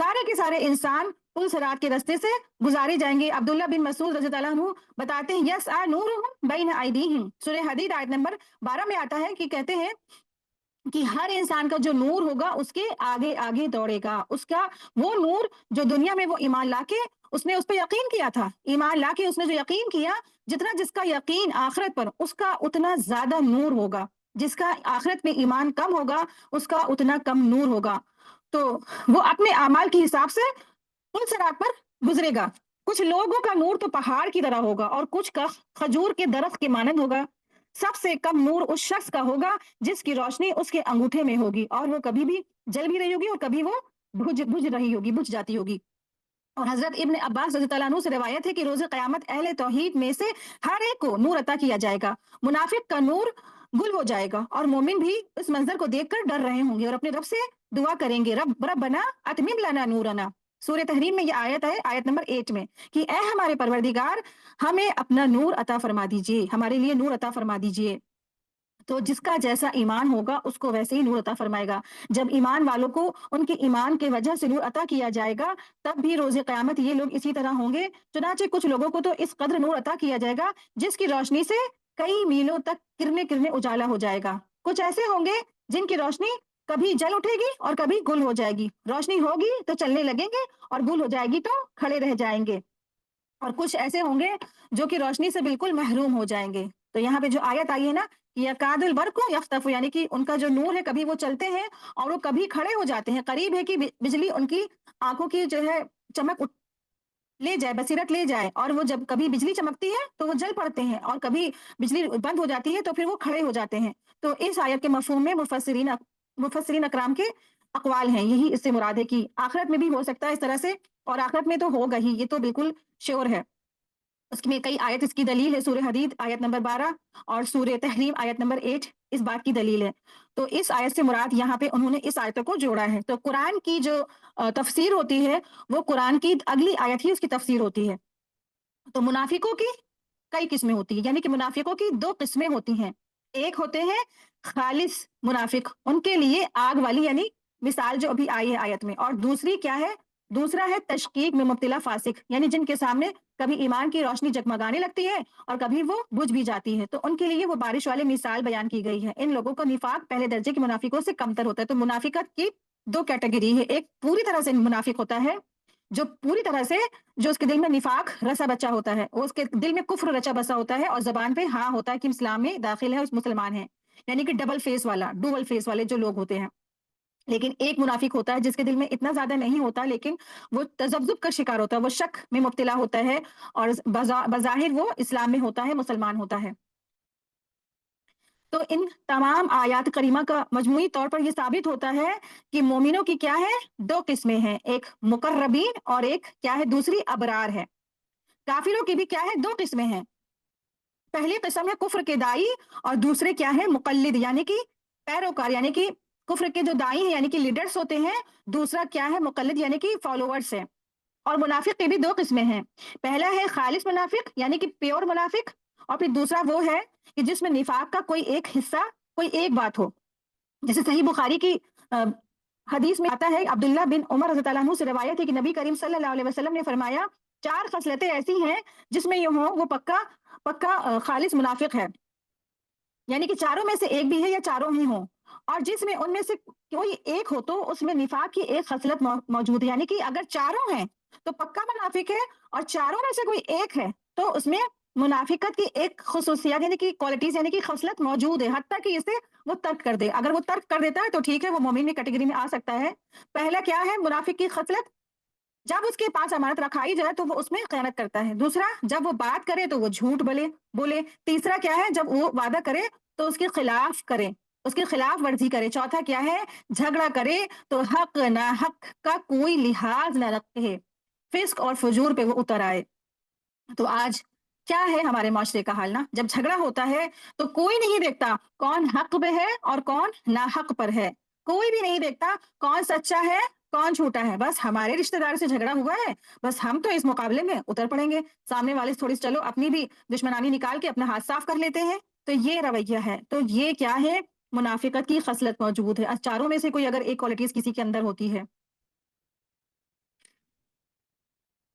سارے کے سارے انسان پل صراط کے راستے سے گزارے جائیں گے۔ عبداللہ بن مسعود رضی اللہ عنہ بتاتے ہیں یس آ نورہم بین ایدیہم، سورہ حدید آیت نمبر 12 میں آتا ہے کہ کہتے ہیں کہ ہر انسان کا جو نور ہوگا اس کے آگے آگے دوڑے گا، اس کا وہ نور جو دنیا میں وہ ایمان لا کے اس نے اس پہ یقین کیا تھا، ایمان لا کے اس نے جو یقین کیا، جتنا جس کا یقین آخرت پر اس کا اتنا زیادہ نور ہوگا، جس کا آخرت میں ایمان کم ہوگا اس کا اتنا کم نور ہوگا، تو وہ اپنے اعمال کے حساب سے پل صراط پر گزرے گا۔ کچھ لوگوں کا نور تو پہاڑ کی طرح ہوگا اور کچھ کا کھجور کے درخت کے مانند ہوگا۔ سب سے کم نور اس شخص کا ہوگا جس کی روشنی اس کے انگوٹھے میں ہوگی اور وہ کبھی بھی جل بھی رہی ہوگی اور کبھی وہ بجھ رہی ہوگی، بجھ جاتی ہوگی۔ اور حضرت ابن عباس رضی اللہ عنہ سے روایت ہے کہ روز قیامت اہل توحید میں سے ہر ایک کو نور عطا کیا جائے گا، منافق کا نور گل ہو جائے گا اور مومن بھی اس منظر کو دیکھ کر ڈر رہے ہوں گے اور اپنے رب سے دعا کریں گے، ربنا اتمم لنا نورنا۔ سورہ تحریم میں یہ آیت ہے، آیت نمبر 8 میں، کہ اے ہمارے پروردگار ہمیں اپنا نور عطا فرما دیجئے، ہمارے لیے نور عطا فرما دیجئے۔ تو جس کا جیسا ایمان ہوگا اس کو ویسے ہی نور عطا فرمائے گا۔ جب ایمان والوں کو ان کے ایمان کے وجہ سے نور عطا کیا جائے گا تب بھی روز قیامت یہ لوگ اسی طرح ہوں گے۔ چنانچہ کچھ لوگوں کو تو اس قدر نور عطا کیا جائے گا جس کی روشنی سے کئی میلوں تک کرنے کرنے اجالا ہو جائے گا۔ کچھ ایسے ہوں گے جن کی روشنی کبھی جل اٹھے گی اور کبھی گل ہو جائے گی، روشنی ہوگی تو چلنے لگیں گے اور گل ہو جائے گی تو کھڑے رہ جائیں گے، اور کچھ ایسے ہوں گے جو کہ روشنی سے بالکل محروم ہو جائیں گے۔ تو یہاں پہ جو آیت آئی ہے نا، یکاد البرق یخطف، یعنی کہ ان کا جو نور ہے کبھی وہ چلتے ہیں اور وہ کبھی کھڑے ہو جاتے ہیں، قریب ہے کہ بجلی ان کی آنکھوں کی جو ہے چمک لے جائے، بصیرت لے جائے، اور وہ جب کبھی بجلی چمکتی ہے تو وہ جل پڑتے ہیں اور کبھی بجلی بند ہو جاتی ہے تو پھر وہ کھڑے ہو جاتے ہیں۔ تو اس آیت کے مفہوم میں مفسرین اکرام کے اقوال ہیں، یہی اس سے مراد ہے کہ آخرت میں بھی ہو سکتا ہے اس طرح سے، اور آخرت میں تو ہوگا ہی، یہ تو بالکل شیور ہے۔ اس میں کئی آیت اس کی دلیل ہے، سورہ حدید آیت نمبر 12 اور سورہ تحریم آیت نمبر 8 اس بات کی دلیل ہے۔ تو اس آیت سے مراد یہاں پہ انہوں نے اس آیتوں کو جوڑا ہے۔ تو قرآن کی جو تفسیر ہوتی ہے وہ قرآن کی اگلی آیت ہی اس کی تفسیر ہوتی ہے۔ تو منافقوں کی کئی قسمیں ہوتی ہیں، یعنی کہ منافقوں کی دو قسمیں ہوتی ہیں۔ ایک ہوتے ہیں خالص منافق، ان کے لیے آگ والی یعنی مثال جو ابھی آئی ہے آیت میں، اور دوسری کیا ہے؟ دوسرا ہے تشکیک میں مبتلا فاسق، یعنی جن کے سامنے کبھی ایمان کی روشنی جگمگانے لگتی ہے اور کبھی وہ بجھ بھی جاتی ہے، تو ان کے لیے وہ بارش والے مثال بیان کی گئی ہے۔ ان لوگوں کا نفاق پہلے درجے کے منافقوں سے کمتر ہوتا ہے۔ تو منافقت کی دو کیٹیگری ہے، ایک پوری طرح سے منافق ہوتا ہے جو پوری طرح سے، جو اس کے دل میں نفاق رچا بچا ہوتا ہے، وہ اس کے دل میں کفر رچا بسا ہوتا ہے اور زبان پہ ہاں ہوتا ہے کہ اسلام میں داخل ہے، اس مسلمان ہے، یعنی کہ ڈبل فیس والا، ڈوبل فیس والے جو لوگ ہوتے ہیں۔ لیکن ایک منافق ہوتا ہے جس کے دل میں اتنا زیادہ نہیں ہوتا لیکن وہ تذبذب کا شکار ہوتا ہے، وہ شک میں مبتلا ہوتا ہے اور بظاہر وہ اسلام میں ہوتا ہے، مسلمان ہوتا ہے۔ تو ان تمام آیات کریمہ کا مجموعی طور پر یہ ثابت ہوتا ہے کہ مومنوں کی کیا ہے؟ دو قسمیں ہیں، ایک مقربین اور ایک کیا ہے؟ دوسری ابرار ہے۔ کافروں کی بھی کیا ہے؟ دو قسمیں ہیں، پہلی قسم ہے کفر کے دائی اور دوسرے کیا ہے؟ مقلد، یعنی کہ پیروکار، یعنی کہ کفر کے جو دائی ہیں یعنی کہ لیڈرز ہوتے ہیں، دوسرا کیا ہے؟ مقلد یعنی کہ فالوورز ہیں۔ اور منافق کی بھی دو قسمیں ہیں، پہلا ہے خالص منافق یعنی کہ پیور منافق، اور پھر دوسرا وہ ہے کہ جس میں نفاق کا کوئی ایک حصہ، کوئی ایک بات ہو، جیسے صحیح بخاری کی حدیث میں آتا ہے، عبداللہ بن عمر رضی اللہ عنہ سے روایت ہے کہ نبی کریم صلی اللہ علیہ وسلم نے فرمایا چار خصلتیں ایسی ہیں جس میں یہ ہوں وہ پکا خالص منافق ہے، یعنی کہ چاروں میں سے ایک بھی ہے یا چاروں ہی ہوں، اور جس میں ان میں سے کوئی ایک ہو تو اس میں نفاق کی ایک خصلت موجود ہے، یعنی کہ اگر چاروں ہیں تو پکا منافق ہے، اور چاروں میں سے کوئی ایک ہے تو اس میں منافقت کی ایک خصوصیات یعنی کہ کوالٹیز یعنی کہ خصلت موجود ہے، حتیٰ کہ اسے وہ ترک کر دے، اگر وہ ترک کر دیتا ہے تو ٹھیک ہے، وہ مومن کی کیٹیگری میں آ سکتا ہے۔ پہلا کیا ہے منافق کی خصلت؟ جب اس کے پاس امانت رکھائی جائے تو وہ اس میں خیانت کرتا ہے، دوسرا جب وہ بات کرے تو وہ جھوٹ بولے، تیسرا کیا ہے؟ جب وہ وعدہ کرے تو اس کے خلاف کرے، اس کے خلاف ورزی کرے، چوتھا کیا ہے؟ جھگڑا کرے تو حق نہ حق کا کوئی لحاظ نہ رکھے، فسق اور فجور پہ وہ اتر آئے۔ تو آج کیا ہے ہمارے معاشرے کا حال نا، جب جھگڑا ہوتا ہے تو کوئی نہیں دیکھتا کون حق پہ ہے اور کون ناحق پر ہے، کوئی بھی نہیں دیکھتا کون سچا ہے کون جھوٹا ہے، بس ہمارے رشتہ دار سے جھگڑا ہوا ہے، بس ہم تو اس مقابلے میں اتر پڑیں گے، سامنے والے سے تھوڑی چلو اپنی بھی دشمنانی نکال کے اپنا ہاتھ صاف کر لیتے ہیں۔ تو یہ رویہ ہے، تو یہ کیا ہے؟ منافقت کی خصلت موجود ہے، چاروں میں سے کوئی اگر ایک کوالٹیز کسی کے اندر ہوتی ہے۔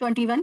21,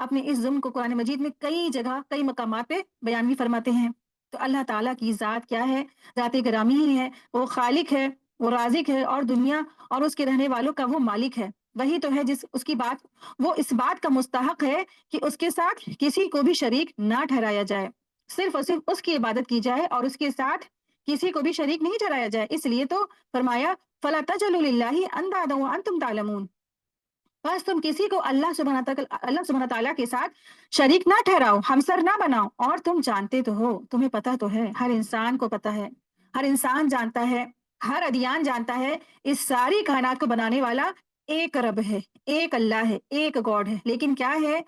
اپنے اس ظلم کو قرآن مجید میں کئی جگہ کئی مقامات پہ بیان بھی فرماتے ہیں۔ تو اللہ تعالیٰ کی ذات کیا ہے؟ ذات گرامی ہی ہے، وہ خالق ہے، وہ رازق ہے، اور دنیا اور اس کے رہنے والوں کا وہ مالک ہے۔ وہی تو ہے جس اس کی بات، وہ اس بات کا مستحق ہے کہ اس کے ساتھ کسی کو بھی شریک نہ ٹھہرایا جائے، صرف اور صرف اس کی عبادت کی جائے اور اس کے ساتھ کسی کو بھی شریک نہیں ٹھہرایا جائے۔ اس لیے تو فرمایا فَلَا تَجْعَلُوا لِلَّهِ أَندَادًا وَأَنْتُمْ تَعْلَمُونَ، بس تم کسی کو اللہ سبحانہ تعالیٰ کے ساتھ شریک نہ ٹھہراؤ، ہمسر نہ بناؤ، اور تم جانتے تو ہو، تمہیں پتہ تو ہے، ہر انسان کو پتہ ہے، ہر انسان جانتا ہے، ہر ادیان جانتا ہے، اس ساری کائنات کو بنانے والا ایک رب ہے، ایک اللہ ہے، ایک گاڈ ہے، لیکن کیا ہے،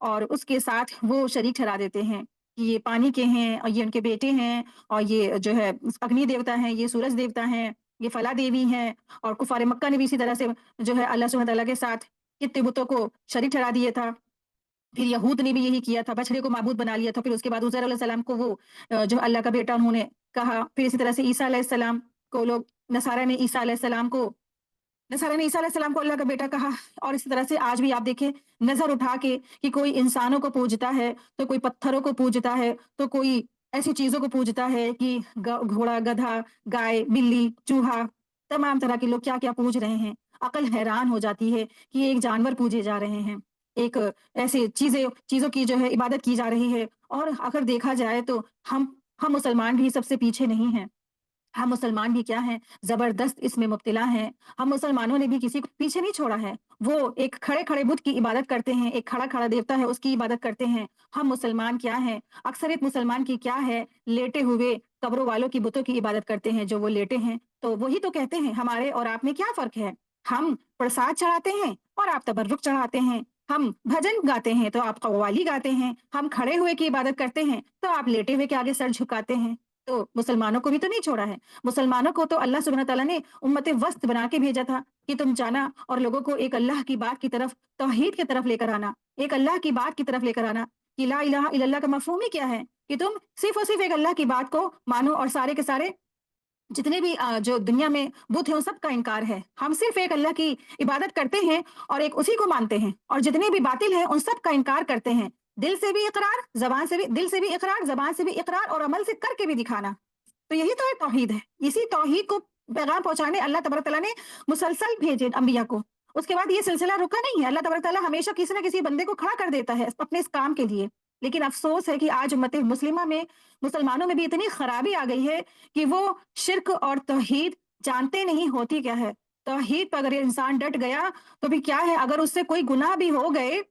اور اس کے ساتھ وہ شریک ٹھہرا دیتے ہیں کہ یہ پانی کے ہیں اور یہ ان کے بیٹے ہیں، اور یہ جو ہے اگنی دیوتا ہیں، یہ سورج دیوتا ہیں، یہ فلا دیوی ہیں، اور کفار مکہ نے بھی اسی طرح سے جو ہے اللہ سبحانہ تعالیٰ کے ساتھ کتنے بتوں کو شریک ٹھہرا دیا تھا۔ پھر یہود نے بھی یہی کیا تھا، بچڑے کو معبود بنا لیا تھا، پھر اس کے بعد عزیر علیہ السلام کو وہ جو اللہ کا بیٹا انہوں نے کہا، پھر اسی طرح سے عیسیٰ علیہ السلام کو لوگ، نصارہ نے عیسیٰ علیہ السلام کو اللہ کا بیٹا کہا، اور اسی طرح سے آج بھی آپ دیکھیں نظر اٹھا کے کہ کوئی انسانوں کو پوجتا ہے، تو کوئی پتھروں کو پوجتا ہے، تو کوئی ایسی چیزوں کو پوجتا ہے کہ گھوڑا، گدھا، گائے، بلی، چوہا، تمام طرح کے لوگ کیا کیا پوج رہے ہیں۔ عقل حیران ہو جاتی ہے کہ ایک جانور پوجے جا رہے ہیں، ایک ایسی چیزوں کی جو ہے عبادت کی جا رہی ہے۔ اور اگر دیکھا جائے تو ہم مسلمان بھی سب سے پیچھے نہیں ہیں، ہم مسلمان بھی کیا ہیں، زبردست اس میں مبتلا ہیں۔ ہم مسلمانوں نے بھی کسی کو پیچھے نہیں چھوڑا ہے، وہ ایک کھڑے کھڑے بت کی عبادت کرتے ہیں، ایک کھڑا کھڑا دیوتا ہے اس کی عبادت کرتے ہیں۔ ہم مسلمان کیا ہیں، اکثریت مسلمان کی کیا ہے، لیٹے ہوئے قبروں والوں کی بتوں کی عبادت کرتے ہیں، جو وہ لیٹے ہیں۔ تو وہی تو کہتے ہیں ہمارے اور آپ میں کیا فرق ہے، ہم پرساد چڑھاتے ہیں اور آپ تبرک چڑھاتے ہیں، ہم بھجن گاتے ہیں تو آپ قوالی گاتے ہیں، ہم کھڑے ہوئے کی عبادت کرتے ہیں تو آپ لیٹے ہوئے کے آگے سر جھکاتے ہیں۔ تو مسلمانوں کو بھی تو نہیں چھوڑا ہے، مسلمانوں کو تو اللہ سبحانہ تعالیٰ نے امت وسط بنا کے بھیجا تھا کہ تم جانا اور لوگوں کو ایک اللہ کی بات کی طرف، توحید کی طرف لے کر آنا، ایک اللہ کی بات کی طرف لے کر آنا کہ لا الہ الا اللہ کا مفہوم ہی کیا ہے، کہ تم صرف اور صرف ایک اللہ کی بات کو مانو، اور سارے کے سارے جتنے بھی جو دنیا میں بت ہیں ان سب کا انکار ہے، ہم صرف ایک اللہ کی عبادت کرتے ہیں اور ایک اسی کو مانتے ہیں، اور جتنے بھی باطل ہیں ان سب کا انکار کرتے ہیں، دل سے بھی اقرار، زبان سے بھی، دل سے بھی اقرار، زبان سے بھی اقرار، اور عمل سے کر کے بھی دکھانا۔ تو یہی تو ہے توحید ہے، اسی توحید کو پیغام پہنچانے اللہ تبارک تعالیٰ نے مسلسل بھیجے انبیاء کو۔ اس کے بعد یہ سلسلہ رکا نہیں ہے، اللہ تبارک تعالیٰ ہمیشہ کسی نہ کسی بندے کو کھڑا کر دیتا ہے اپنے اس کام کے لیے۔ لیکن افسوس ہے کہ آج امت مسلمہ میں، مسلمانوں میں بھی اتنی خرابی آ گئی ہے کہ وہ شرک اور توحید جانتے نہیں ہوتی کیا ہے۔ توحید پر اگر انسان ڈٹ گیا تو بھی کیا ہے، اگر اس سے کوئی گناہ بھی ہو گئے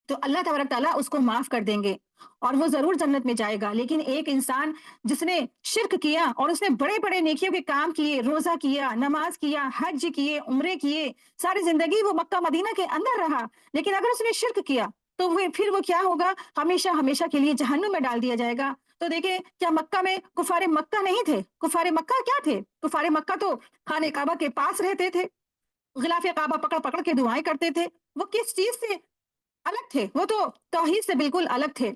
تو اللہ تبارک تعالیٰ اس کو معاف کر دیں گے اور وہ ضرور جنت میں جائے گا۔ لیکن ایک انسان جس نے شرک کیا اور اس نے بڑے بڑے نیکیوں کے کام کیے، روزہ کیا، نماز کیا، حج کیے، عمرے کیے، ساری زندگی وہ مکہ مدینہ کے اندر رہا، لیکن اگر اس نے شرک کیا تو پھر وہ کیا ہوگا، ہمیشہ ہمیشہ کے لیے جہنم میں ڈال دیا جائے گا۔ تو دیکھیں کیا مکہ میں کفار مکہ نہیں تھے؟ کفار مکہ کیا تھے؟ کفار مکہ تو خانہ کعبہ کے پاس رہتے تھے، غلاف کعبہ پکڑ پکڑ کے دعائیں کرتے تھے۔ وہ کس چیز سے الگ تھے؟ وہ تو توحید سے بالکل الگ تھے۔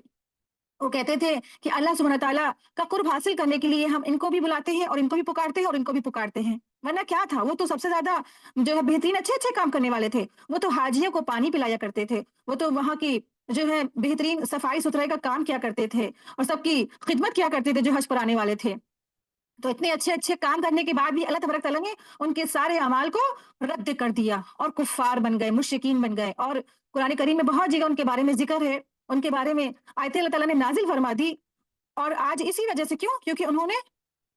وہ کہتے تھے کہ اللہ سبحانہ تعالیٰ کا قرب حاصل کرنے کے لیے ہم ان کو بھی بلاتے ہیں اور ان کو بھی پکارتے ہیں اور ان کو بھی پکارتے ہیں، ورنہ کیا تھا، وہ تو سب سے زیادہ جو ہے بہترین اچھے اچھے کام کرنے والے تھے۔ وہ تو حاجیوں کو پانی پلایا کرتے تھے، وہ تو وہاں کی جو ہے بہترین صفائی ستھرائی کا کام کیا کرتے تھے اور سب کی خدمت کیا کرتے تھے جو حج پر آنے والے تھے۔ تو اتنے اچھے اچھے کام کرنے کے بعد بھی اللہ تبارک تعالیٰ نے ان کے سارے اعمال کو رد کر دیا اور کفار بن گئے، مشرکین بن گئے۔ اور قرآن کریم میں بہت جگہ ان کے بارے میں ذکر ہے، ان کے بارے میں آیتیں اللہ تعالیٰ نے نازل فرما دی۔ اور آج اسی وجہ سے، کیوں؟ کیونکہ انہوں نے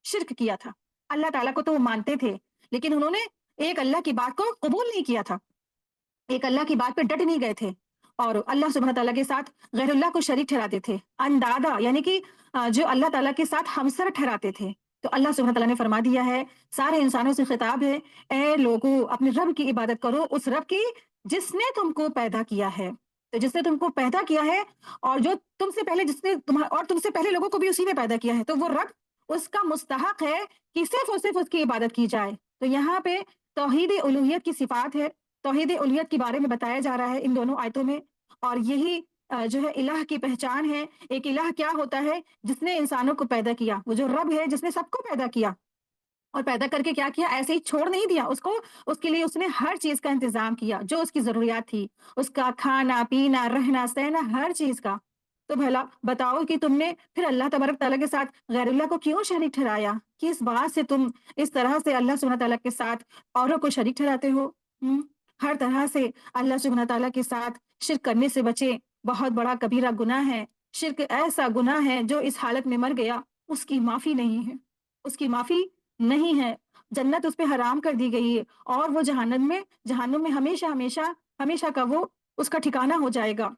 شرک کیا تھا۔ اللہ تعالیٰ کو تو وہ مانتے تھے، لیکن انہوں نے ایک اللہ کی بات کو قبول نہیں کیا تھا، ایک اللہ کی بات پہ ڈٹ نہیں گئے تھے، اور اللہ سبحانہ تعالیٰ کے ساتھ غیر اللہ کو شریک ٹھہراتے تھے، اندادا یعنی کہ جو اللہ تعالیٰ کے ساتھ ہمسر ٹھہراتے تھے۔ تو اللہ سبحانہ تعالیٰ نے فرما دیا ہے، سارے انسانوں سے خطاب ہے، اے لوگو اپنے رب کی عبادت کرو، اس رب کی جس نے تم کو پیدا کیا ہے۔ تو جس نے تم کو پیدا کیا ہے، اور جو تم سے پہلے تم سے پہلے لوگوں کو بھی اسی نے پیدا کیا ہے، تو وہ رب اس کا مستحق ہے کہ صرف اور صرف اس کی عبادت کی جائے۔ تو یہاں پہ توحید الوہیت کی صفات ہے، توحید الوہیت کے بارے میں بتایا جا رہا ہے ان دونوں آیتوں میں، اور یہی جو ہے الہ کی پہچان ہے۔ ایک الہ کیا ہوتا ہے؟ جس نے انسانوں کو پیدا کیا، وہ جو رب ہے جس نے سب کو پیدا کیا، اور پیدا کر کے کیا کیا؟ ایسے ہی چھوڑ نہیں دیا اس کو، اس کے لیے اس نے ہر چیز کا انتظام کیا جو اس کی ضروریات تھی، اس کا کھانا پینا رہنا سہنا ہر چیز کا۔ تو بھلا بتاؤ کہ تم نے پھر اللہ تبارک تعالیٰ کے ساتھ غیر اللہ کو کیوں شریک ٹھہرایا؟ کس بات سے تم اس طرح سے اللہ سبحانہ تعالیٰ کے ساتھ اوروں کو شریک ٹھہراتے ہو؟ ہر طرح سے اللہ سبحانہ تعالیٰ کے ساتھ شرک کرنے سے بچے، بہت بڑا کبیرہ گناہ ہے۔ شرک ایسا گناہ ہے جو اس حالت میں مر گیا اس کی معافی نہیں ہے، اس کی معافی نہیں ہے، جنت اس پہ حرام کر دی گئی ہے، اور وہ جہنم میں ہمیشہ ہمیشہ ہمیشہ کا وہ اس کا ٹھکانہ ہو جائے گا۔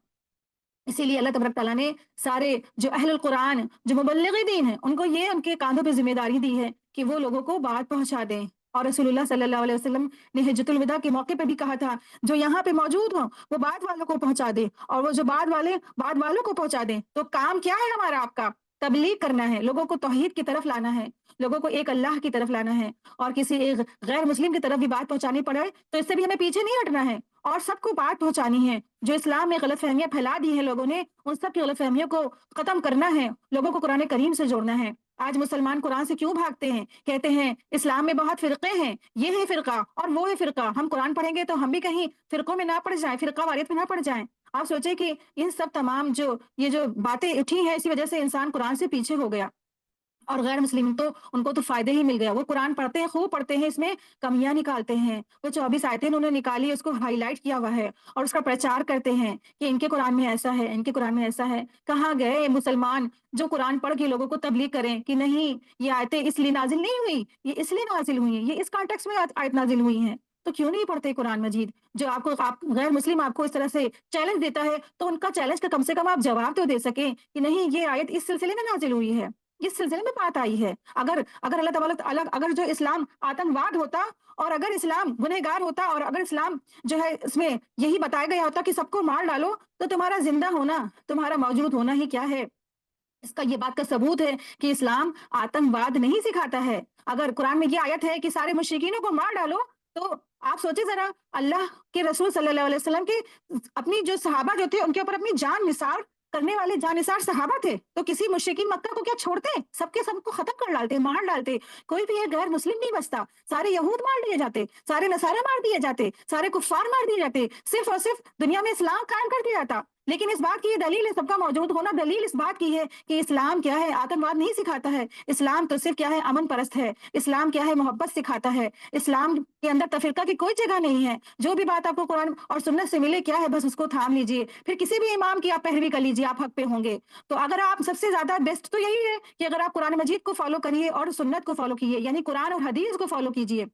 اسی لیے اللہ تبارک تعالیٰ نے سارے جو اہل القرآن، جو مبلغ دین ہیں، ان کو یہ ان کے کاندھوں پہ ذمہ داری دی ہے کہ وہ لوگوں کو بات پہنچا دیں۔ اور رسول اللہ صلی اللہ علیہ وسلم نے حجۃ الوداع کے موقع پہ بھی کہا تھا جو یہاں پہ موجود ہوں وہ بعد والوں کو پہنچا دیں، اور وہ جو بعد والوں کو پہنچا دیں۔ تو کام کیا ہے ہمارا آپ کا؟ تبلیغ کرنا ہے، لوگوں کو توحید کی طرف لانا ہے، لوگوں کو ایک اللہ کی طرف لانا ہے، اور کسی ایک غیر مسلم کی طرف بھی بات پہنچانی پڑے تو اس سے بھی ہمیں پیچھے نہیں ہٹنا ہے، اور سب کو بات پہنچانی ہے۔ جو اسلام میں غلط فہمیاں پھیلا دی ہیں لوگوں نے، ان سب کی غلط فہمیوں کو ختم کرنا ہے، لوگوں کو قرآن کریم سے جوڑنا ہے۔ آج مسلمان قرآن سے کیوں بھاگتے ہیں؟ کہتے ہیں اسلام میں بہت فرقے ہیں، یہ ہے فرقہ اور وہ ہے فرقہ، ہم قرآن پڑھیں گے تو ہم بھی کہیں فرقوں میں نہ پڑ جائیں، فرقہ واریت میں نہ پڑ جائیں۔ آپ سوچیں کہ ان سب تمام یہ جو باتیں اٹھی ہیں اسی وجہ سے انسان قرآن سے پیچھے ہو گیا، اور غیر مسلم تو ان کو تو فائدے ہی مل گیا، وہ قرآن پڑھتے ہیں، خوب پڑھتے ہیں، اس میں کمیاں نکالتے ہیں، وہ 24 آیتیں انہوں نے نکالی، اس کو ہائی لائٹ کیا ہوا ہے اور اس کا پرچار کرتے ہیں کہ ان کے قرآن میں ایسا ہے، ان کے قرآن میں ایسا ہے۔ کہاں گئے مسلمان جو قرآن پڑھ کے لوگوں کو تبلیغ کریں کہ نہیں یہ آیتیں اس لیے نازل نہیں ہوئی، یہ اس لیے نازل ہوئی ہیں، یہ اس کانٹیکس میں آیت نازل ہوئی ہیں؟ تو کیوں نہیں پڑھتے قرآن مجید؟ جو آپ غیر مسلم آپ کو اس طرح سے چیلنج دیتا ہے تو ان کا چیلنج کا کم سے کم آپ جواب تو دے سکیں کہ نہیں یہ آیت اس سلسلے میں نازل ہوئی ہے، اس سلسلے میں بات آئی ہے۔ اگر اللہ تعالیٰ اگر جو اسلام آتنکواد ہوتا، اور اگر اسلام گنہگار ہوتا، اور اگر اسلام جو ہے اس میں یہی بتایا گیا ہوتا کہ سب کو مار ڈالو، تو تمہارا زندہ ہونا، تمہارا موجود ہونا ہی کیا ہے؟ اس کا یہ بات کا ثبوت ہے کہ اسلام آتنکواد نہیں سکھاتا ہے۔ اگر قرآن میں یہ آیت ہے کہ سارے مشرکینوں کو مار ڈالو، تو آپ سوچیں ذرا، اللہ کے رسول صلی اللہ علیہ وسلم کے اپنی جو صحابہ جو تھے ان کے اوپر اپنی جان نثار کرنے والے جان نثار صحابہ تھے، تو کسی مشرکین مکہ کو کیا چھوڑتے؟ سب کے سب کو ختم کر ڈالتے، مار ڈالتے، کوئی بھی ایک غیر مسلم نہیں بچتا، سارے یہود مار دیے جاتے، سارے نصارہ مار دیے جاتے، سارے کفار مار دیے جاتے، صرف اور صرف دنیا میں اسلام قائم کر دیا جاتا۔ لیکن اس بات کی یہ دلیل ہے، سب کا موجود ہونا دلیل اس بات کی ہے کہ اسلام کیا ہے؟ آتنکواد نہیں سکھاتا ہے، اسلام تو صرف کیا ہے؟ امن پرست ہے، اسلام کیا ہے؟ محبت سکھاتا ہے، اسلام کے اندر تفرقہ کی کوئی جگہ نہیں ہے۔ جو بھی بات آپ کو قرآن اور سنت سے ملے کیا ہے بس اس کو تھام لیجئے، پھر کسی بھی امام کی آپ پیروی کر لیجئے، آپ حق پہ ہوں گے۔ تو اگر آپ سب سے زیادہ بیسٹ تو یہی ہے کہ اگر آپ قرآن مجید کو فالو کریے اور سنت کو فالو کیجیے، یعنی قرآن اور حدیث کو فالو کیجیے،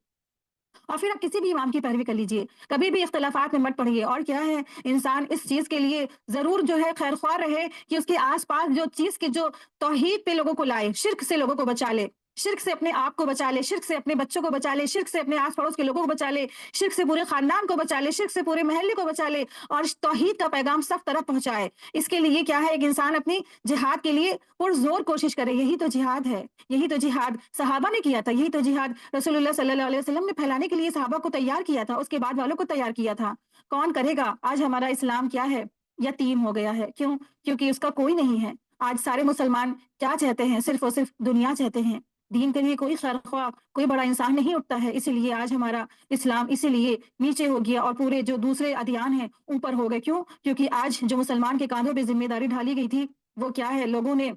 اور پھر آپ کسی بھی امام کی پیروی کر لیجئے، کبھی بھی اختلافات میں مت پڑھیے۔ اور کیا ہے، انسان اس چیز کے لیے ضرور جو ہے خیر خواہ رہے کہ اس کے آس پاس جو چیز کی جو توحید پہ لوگوں کو لائے، شرک سے لوگوں کو بچا لے، شرک سے اپنے آپ کو بچا لے، شرک سے اپنے بچوں کو بچا لے، شرک سے اپنے آس پڑوس کے لوگوں کو بچا لے، شرک سے پورے خاندان کو بچا لے، شرک سے پورے محلے کو بچا لے، اور توحید کا پیغام سب طرف پہنچائے۔ اس کے لیے کیا ہے، ایک انسان اپنی جہاد کے لیے پرزور کوشش کرے، یہی تو جہاد ہے، یہی تو جہاد صحابہ نے کیا تھا، یہی تو جہاد رسول اللہ صلی اللہ علیہ وسلم نے پھیلانے کے لیے صحابہ کو تیار کیا تھا، اس کے بعد والوں کو تیار کیا تھا۔ کون کرے گا؟ آج ہمارا اسلام کیا ہے؟ یتیم ہو گیا ہے۔ کیوں؟ کیونکہ اس کا کوئی نہیں ہے۔ آج سارے مسلمان کیا چاہتے ہیں؟ صرف اور صرف دنیا چاہتے ہیں، دین کے لیے کوئی خیر خواہ کوئی بڑا انسان نہیں اٹھتا ہے۔ اسی لیے آج ہمارا اسلام اسی لیے نیچے ہو گیا اور پورے جو دوسرے ادیان ہیں اوپر ہو گئے۔ کیوں؟ کیونکہ آج جو مسلمان کے کاندھوں پہ ذمہ داری ڈالی گئی تھی وہ کیا ہے، لوگوں نے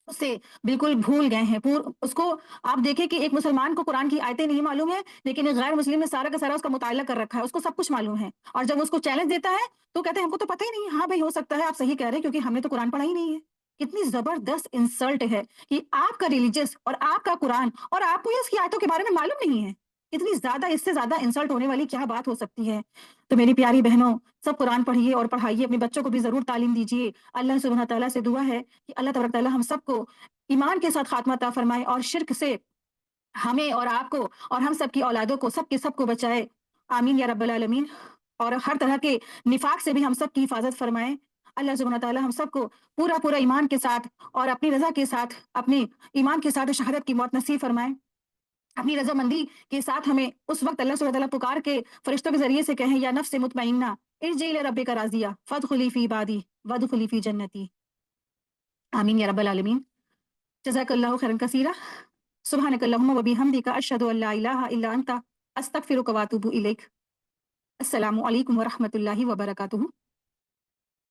اسے بالکل بھول گئے ہیں۔ اس کو آپ دیکھیں کہ ایک مسلمان کو قرآن کی آیتیں نہیں معلوم ہے، لیکن ایک غیر مسلم نے سارا کا سارا اس کا مطالعہ کر رکھا ہے، اس کو سب کچھ معلوم ہے، اور جب اس کو چیلنج دیتا ہے تو کہتے ہیں ہم کو تو پتہ ہی نہیں ہے۔ ہاں بھائی، ہو سکتا ہے آپ صحیح کہہ رہے ہیں کیونکہ ہم نے تو قرآن پڑھا ہی نہیں ہے۔ کتنی زبردست انسلٹ ہے کہ آپ کا ریلیجس اور آپ کا قرآن اور آپ کو اس کی آیتوں کے بارے میں معلوم نہیں ہے۔ کتنی زیادہ، اس سے زیادہ انسلٹ ہونے والی کیا بات ہو سکتی ہے؟ تو میری پیاری بہنوں، سب قرآن پڑھیے اور پڑھائیے، اپنے بچوں کو بھی ضرور تعلیم دیجیے۔ اللہ سبحانہ تعالیٰ سے دعا ہے کہ اللہ تبارک تعالیٰ ہم سب کو ایمان کے ساتھ خاتمہ عطا فرمائے، اور شرک سے ہمیں اور آپ کو اور ہم سب کی اولادوں کو، سب کے سب کو بچائے، آمین یا رب العالمین۔ اور ہر طرح کے نفاق سے بھی ہم سب کی حفاظت فرمائے۔ اللہ سبحانہ تعالیٰ ہم سب کو پورا ایمان کے ساتھ اور اپنی رضا کے ساتھ، اپنی ایمان کے ساتھ شہادت کی موت نصیب فرمائے۔ اپنی رضامندی کے ساتھ ہمیں اس وقت اللہ سبحانہ تعالیٰ پکار کے فرشتوں کے ذریعے سے کہیں، یا نفس مطمئنہ ارجعی الی ربک راضیہ فادخلی فی عبادی وادخلی فی جنتی، آمین یا رب العالمین۔ جزاک اللہ خیرا کثیرا۔ سبحانک اللہم و بحمدک اشہد ان لا الہ الا انت استغفرک و اتوب الیک۔ السلام علیکم ورحمۃ اللہ وبرکاتہ۔